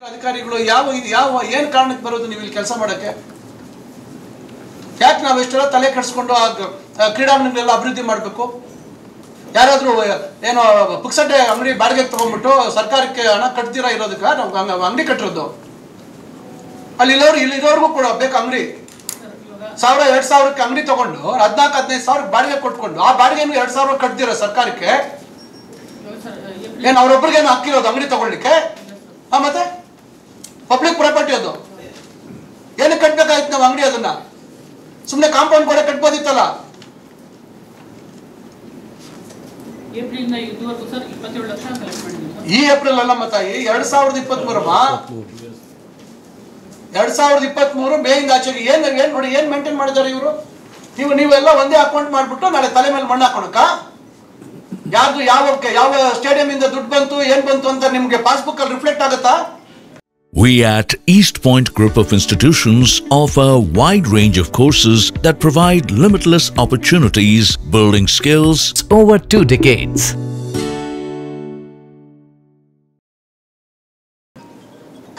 ಅಧಿಕಾರಿಗಳು ಯಾವ ಏನು ಕಾರಣಕ್ಕೆ ಬರೋದು ನೀವು ಇಲ್ಲಿ ಕೆಲಸ ಮಾಡೋಕ್ಕೆ? ಯಾಕೆ ನಾವು ಎಷ್ಟೆಲ್ಲ ತಲೆ ಕೆಡಿಸ್ಕೊಂಡು ಕ್ರೀಡಾಂಗಣಗಳೆಲ್ಲ ಅಭಿವೃದ್ಧಿ ಮಾಡಬೇಕು? ಯಾರಾದರೂ ಏನೋ ಪುಕ್ಸಟ್ಟೆ ಅಂಗಡಿ ಬಾಡಿಗೆಗೆ ತೊಗೊಂಡ್ಬಿಟ್ಟು ಸರ್ಕಾರಕ್ಕೆ ಹಣ ಕಟ್ತೀರಾ ಇರೋದಕ್ಕೆ ನಾವು ಅಂಗಡಿ ಕಟ್ಟಿರೋದು. ಅಲ್ಲಿ ಇಲ್ಲಿರೋರ್ಗೂ ಕೂಡ ಬೇಕು ಅಂಗಡಿ. 1000-2000ಕ್ಕೆ ಅಂಗಡಿ ತಗೊಂಡು 14,000-15,000 ಬಾಡಿಗೆ ಕೊಟ್ಕೊಂಡು ಆ ಬಾಡಿಗೆನು 2,000 ಕಟ್ತೀರಾ ಸರ್ಕಾರಕ್ಕೆ? ಏನು ಅವ್ರೊಬ್ರಿಗೇನು ಹಾಕಿರೋದು ಅಂಗಡಿ ತಗೊಳ್ಳಿಕ್ಕೆ? ಮತ್ತೆ ಪಬ್ಲಿಕ್ ಪ್ರಾಪರ್ಟಿ ಅದು. ಏನಕ್ಕೆ ಕಟ್ಬೇಕಾಯ್ತು ನಾವು ಅಂಗಡಿ? ಅದನ್ನ ಸುಮ್ಮನೆ ಕಾಂಪೌಂಡ್ ಕೂಡ ಕಟ್ಬೋದಿತ್ತಲ್ಲ. ಈ ಏಪ್ರಿಲ್ ಅಲ್ಲ ತಾಯಿ, 2023 ಮೇಯಿಂದ ಆಚೆಗೆ ಏನ್ ನೋಡಿ ಏನ್ ಮೇಂಟೈನ್ ಮಾಡಿದಾರೆ ಇವರು. ನೀವೆಲ್ಲ ಒಂದೇ ಅಕೌಂಟ್ ಮಾಡ್ಬಿಟ್ಟು ನಾಳೆ ತಲೆ ಮೇಲೆ ಮಣ್ಣು ಹಾಕೋಣಕ್ಕ? ಯಾವ್ದು ಯಾವ ಸ್ಟೇಡಿಯಂ ಇಂದ ದುಡ್ಡು ಬಂತು ಏನ್ ಬಂತು ಅಂತ ನಿಮ್ಗೆ ಪಾಸ್ಬುಕ್ ಅಲ್ಲಿ ರಿಫ್ಲೆಕ್ಟ್ ಆಗುತ್ತಾ? We at East Point Group of Institutions offer a wide range of courses that provide limitless opportunities, building skills over 2 decades.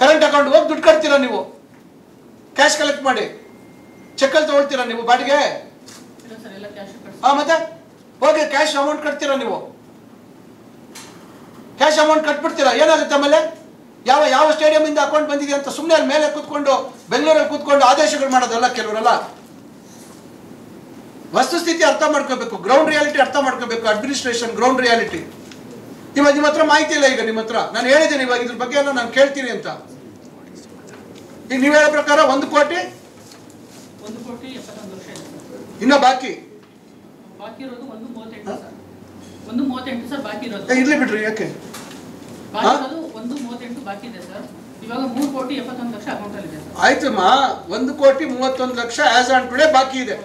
Current account ಹೋಗಿ ದುಡ್ಡು ಕಟ್ತೀರಾ ನೀವು? ಕ್ಯಾಶ್ ಕಲೆಕ್ಟ್ ಮಾಡಿ ಚೆಕ್ ಅಲ್ಲಿ ತಗೊಳ್ತೀರಾ ನೀವು ಬಾಡಿಗೆ? ಮತ್ತೆ ಹೋಗಿ ಕ್ಯಾಶ್ ಅಮೌಂಟ್ ಕಟ್ತೀರಾ ನೀವು? ಕ್ಯಾಶ್ ಅಮೌಂಟ್ ಕಟ್ಬಿಡ್ತೀರಾ, ಏನಾಗುತ್ತೆ ಆಮೇಲೆ? ಯಾವ ಸ್ಟೇಡಿಯಂ ಇಂದ ಅಕೌಂಟ್ ಬಂದಿದೆ ಅಂತ ಸುಮ್ಮನೆ ಅಲ್ಲಿ ಮೇಲೆ ಕೂತ್ಕೊಂಡು ಬೆಂಗಳೂರಲ್ಲಿ ಕೂತ್ಕೊಂಡು ಆದೇಶಗಳು ಮಾಡೋದಲ್ಲ ಕೆಲವರೆಲ್ಲ. ವಸ್ತುಸ್ಥಿತಿ ಅರ್ಥ ಮಾಡ್ಕೋಬೇಕು, ಗ್ರೌಂಡ್ ರಿಯಾಲಿಟಿ ಅರ್ಥ ಮಾಡ್ಕೋಬೇಕು. Administration ground reality. ಇವಾಗ ನಿಮ್ಮ ಹತ್ರ ಮಾಹಿತಿ ಇಲ್ಲ. ಈಗ ನಿಮ್ಮ ಹತ್ರ ನಾನು ಹೇಳಿದ್ದೀನಿ ಇವಾಗ ಇದ್ರ ಬಗ್ಗೆ ಎಲ್ಲ ನಾನು ಕೇಳ್ತೀನಿ ಅಂತ. ಈಗ ನೀವು ಹೇಳೋ ಪ್ರಕಾರ 1 ಕೋಟಿ ಇನ್ನ ಬಾಕಿ ಇರ್ಲಿ ಬಿಡ್ರಿ. ಯಾಕೆ ಆಯ್ತಮ್ಮ, 1,31,00,000 ಆಸ್ ಆನ್ ಟುಡೇ ಬಾಕಿ ಇದೆ.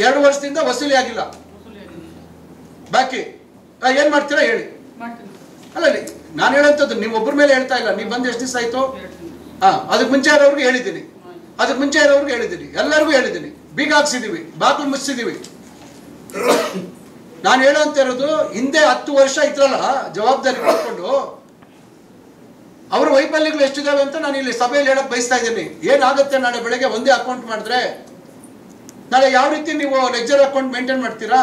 2 ವರ್ಷದಿಂದ ವಸೂಲಿ ಆಗಿಲ್ಲ ಬಾಕಿ. ಏನ್ ಮಾಡ್ತೀರಾ ಹೇಳಿ? ಅಲ್ಲ ನಾನು ಹೇಳಂತದ್ದು ನೀವು ಒಬ್ಬರ ಮೇಲೆ ಹೇಳ್ತಾ ಇಲ್ಲ. ನೀವು ಬಂದು ಎಷ್ಟು ದಿವಸ ಆಯ್ತು? ಅದಕ್ಕೆ ಮುಂಚೆ ಇರೋರ್ಗೆ ಹೇಳಿದ್ದೀನಿ, ಎಲ್ಲರಿಗೂ ಹೇಳಿದ್ದೀನಿ. ಬೀಗ ಹಾಕ್ಸಿದೀವಿ, ಬಾಗಿಲು ಮುಚ್ಚಿದೀವಿ. ನಾನು ಹೇಳಂತ ಇರೋದು ಹಿಂದೆ 10 ವರ್ಷ ಇದ್ರಲ್ಲ ಜವಾಬ್ದಾರಿ ಮಾಡ್ಕೊಂಡು ಅವ್ರ ವೈಫಲ್ಯಗಳು ಎಷ್ಟಿದಾವೆ ಅಂತ ನಾನು ಇಲ್ಲಿ ಸಭೆಯಲ್ಲಿ ಹೇಳಕ್ ಬಯಸ್ತಾ ಇದ್ದೀನಿ. ಏನಾಗುತ್ತೆ ನಾಳೆ ಬೆಳಗ್ಗೆ ಒಂದೇ ಅಕೌಂಟ್ ಮಾಡಿದ್ರೆ ನಾಳೆ ಯಾವ ರೀತಿ ನೀವು ಲೆಡ್ಜರ್ ಅಕೌಂಟ್ ಮೇಂಟೈನ್ ಮಾಡ್ತೀರಾ?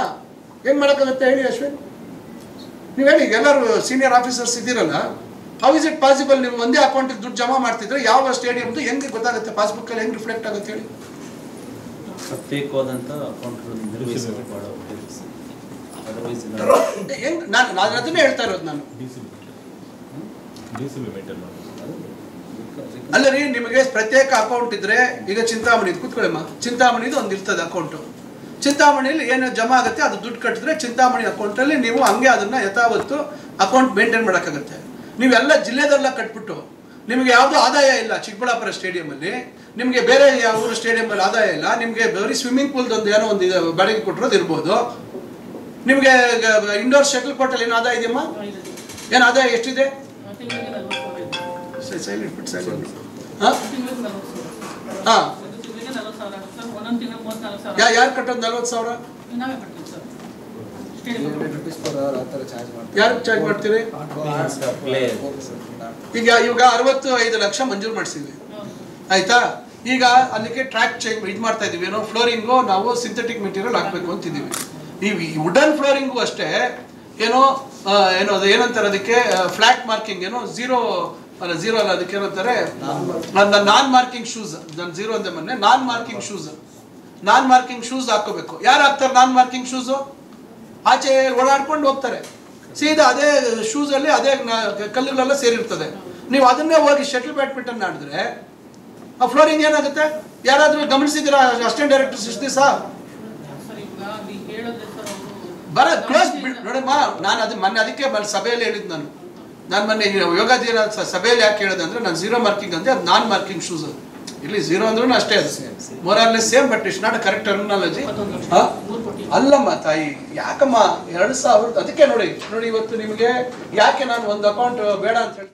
ಏನ್ ಮಾಡೋಕ್ಕಾಗುತ್ತೆ ಹೇಳಿ ಅಶ್ವಿನ್? ನೀವು ಹೇಳಿ. ಎಲ್ಲರೂ ಸೀನಿಯರ್ ಆಫೀಸರ್ಸ್ ಇದ್ದೀರಲ್ಲ, ಹೌ ಇಸ್ ಇಟ್ ಪಾಸಿಬಲ್? ನೀವು ಒಂದೇ ಅಕೌಂಟ್ ದುಡ್ಡು ಜಮಾ ಮಾಡ್ತಿದ್ರೆ ಯಾವ ಸ್ಟೇಡಿಯಮ್ದು ಹೆಂಗೆ ಗೊತ್ತಾಗುತ್ತೆ? ಪಾಸ್ಬುಕ್ ಅಲ್ಲಿ ಹೆಂಗೆ ರಿಫ್ಲೆಕ್ಟ್ ಆಗುತ್ತೆ ಹೇಳಿ? ಪ್ರತ್ಯೇಕವಾದಂತ ಅಕೌಂಟ್ ನಾನು ಅದನ್ನೇ ಹೇಳ್ತಾ ಇರೋದು. ನಾನು ಅಲ್ಲ ರೀ, ನಿಮಗೆ ಪ್ರತ್ಯೇಕ ಅಕೌಂಟ್ ಇದ್ರೆ ಈಗ ಚಿಂತಾಮಣಿ ಕೂತ್ಕೊಳ್ಳಮ್ಮ, ಚಿಂತಾಮಣಿದು ಒಂದು ಇರ್ತದೆ ಅಕೌಂಟು. ಚಿಂತಾಮಣಿಯಲ್ಲಿ ಏನು ಜಮಾ ಆಗುತ್ತೆ ಅದು ದುಡ್ಡು ಕಟ್ಟಿದ್ರೆ ಚಿಂತಾಮಣಿ ಅಕೌಂಟಲ್ಲಿ ನೀವು ಹಂಗೆ ಅದನ್ನ ಯಥಾವತ್ತು ಅಕೌಂಟ್ ಮೇಂಟೈನ್ ಮಾಡೋಕ್ಕಾಗತ್ತೆ. ನೀವೆಲ್ಲ ಜಿಲ್ಲೆದೆಲ್ಲ ಕಟ್ಬಿಟ್ಟು ನಿಮಗೆ ಯಾವುದೂ ಆದಾಯ ಇಲ್ಲ. ಚಿಕ್ಕಬಳ್ಳಾಪುರ ಸ್ಟೇಡಿಯಮಲ್ಲಿ ನಿಮಗೆ ಬೇರೆ ಯಾವ ಊರು ಸ್ಟೇಡಿಯಮಲ್ಲಿ ಆದಾಯ ಇಲ್ಲ. ನಿಮಗೆ ಬರೀ ಸ್ವಿಮ್ಮಿಂಗ್ ಪೂಲ್ದೊಂದು ಏನೋ ಒಂದು ಬಾಡಿಗೆ ಕೊಟ್ಟಿರೋದು ಇರ್ಬೋದು. ನಿಮಗೆ ಇಂಡೋರ್ ಶಟಲ್ ಕೋರ್ಟಲ್ಲಿ ಏನು ಆದಾಯ ಇದೆಯಮ್ಮ? ಏನು ಆದಾಯ ಎಷ್ಟಿದೆ? ಯಾರು ಕಟ್ಟೋದು 40,000? ಯಾರು ಚಾರ್ಜ್ ಮಾಡ್ತೀರಿ? ಈಗ 65 ಲಕ್ಷ ಮಂಜೂರು ಮಾಡಿಸಿದ್ವಿ, ಆಯ್ತಾ? ಈಗ ಅದಕ್ಕೆ ಟ್ರ್ಯಾಕ್ ಚೇಂಜ್ ಇದು ಮಾಡ್ತಾ ಇದೀವಿ. ಏನೋ ಫ್ಲೋರಿಂಗು ನಾವು ಸಿಂಥೆಟಿಕ್ ಮೆಟೀರಿಯಲ್ ಹಾಕ್ಬೇಕು ಅಂತಿದ್ದೀವಿ. ಈ ವುಡನ್ ಫ್ಲೋರಿಂಗು ಅಷ್ಟೇ ಏನೋ ಅದು ಏನಂತಾರೆ ಅದಕ್ಕೆ ಫ್ಲಾಟ್ ಮಾರ್ಕಿಂಗ್, ಏನೋ ಝೀರೋ ಅಲ್ಲ ಅದಕ್ಕೆ ಏನಂತಾರೆ ನಾನ್ ಮಾರ್ಕಿಂಗ್ ಶೂಸ್. ನಾನು ಝೀರೋ ಅಂದೆ ಮೊನ್ನೆ. ನಾನ್ ಮಾರ್ಕಿಂಗ್ ಶೂಸ್ ಹಾಕೋಬೇಕು. ಯಾರು ಹಾಕ್ತಾರೆ ನಾನ್ ಮಾರ್ಕಿಂಗ್ ಶೂಸು? ಆಚೆ ಓಡಾಡ್ಕೊಂಡು ಹೋಗ್ತಾರೆ, ಸೀದಾ ಅದೇ ಶೂಸ್ ಅಲ್ಲಿ ಅದೇ ಕಲ್ಲುಗಳೆಲ್ಲ ಸೇರಿರ್ತದೆ. ನೀವು ಅದನ್ನೇ ಹೋಗಿ ಶಟಲ್ ಬ್ಯಾಡ್ಮಿಂಟನ್ ಆಡಿದ್ರೆ ಆ ಫ್ಲೋರಿಂಗ್ ಏನಾಗುತ್ತೆ? ಯಾರಾದ್ರೂ ಗಮನಿಸಿದಿರಾ? ಅಸಿಸ್ಟೆಂಟ್ ಡೈರೆಕ್ಟರ್ಸ್ ಇಷ್ಟು ದಿವಸ ಕ್ಲೋಸ್ ನೋಡಮ್ಮ. ನಾನು ಮೊನ್ನೆ ಅದಕ್ಕೆ ಸಭೆಯಲ್ಲಿ ಹೇಳಿದ್ದು. ನಾನು ಮೊನ್ನೆ ಯೋಗ ದಿನ ಸಭೆಯಲ್ಲಿ ಯಾಕೆ ಹೇಳಿದೆ ಅಂದ್ರೆ, ನಾನು ಝೀರೋ ಮಾರ್ಕಿಂಗ್ ಅಂದ್ರೆ ಅದು ನಾನ್ ಮಾರ್ಕಿಂಗ್ ಶೂಸ್. ಇಲ್ಲಿ ಝೀರೋ ಅಂದ್ರೂ ಅಷ್ಟೇ, ಅದು more or less same, but it's not correct terminology. ಅಲ್ಲಮ್ಮ ತಾಯಿ, ಯಾಕಮ್ಮ 2,000? ಅದಕ್ಕೆ ನೋಡಿ ಇವತ್ತು ನಿಮಗೆ ಯಾಕೆ ನಾನು ಒಂದು ಅಕೌಂಟ್ ಬೇಡ ಅಂತ ಹೇಳ್ತೀನಿ.